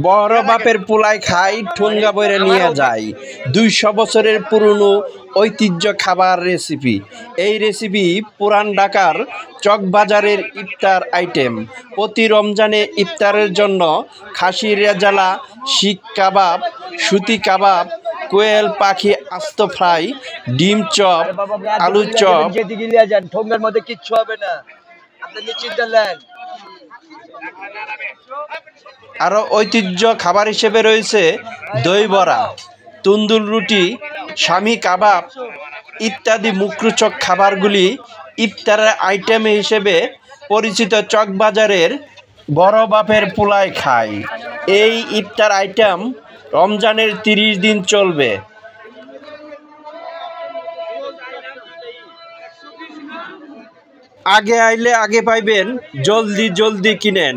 বড় বাপের পোলায় খাই ঠুঙ্গা বইরে নিয়ে যায়। 200 বছরের পুরনো ঐতিহ্য খাবার রেসিপি। এই রেসিপি পুরান ঢাকার চকবাজারের ইফতার আইটেম। প্রতি রমজানে ইফতারের জন্য খাসি রেজালা, শিক কাবাব, সুতি কাবাব, কোয়েল পাখি আস্ত ফ্রাই, ডিম চপ, আলু চপ। ঠোঙ্গার মধ্যে কিচ্ছু হবে না, আপনি নিশ্চিন্তে নেন। আরও ঐতিহ্য খাবার হিসেবে রয়েছে দই বড়া, তন্দুর রুটি, শামি কাবাব ইত্যাদি মুখরোচক খাবারগুলি ইফতারের আইটেম হিসেবে পরিচিত চকবাজারের বড় বাপের পোলায় খায়। এই ইফতার আইটেম রমজানের 30 দিন চলবে। আগে আইলে আগে পাইবেন, জলদি জলদি কিনেন।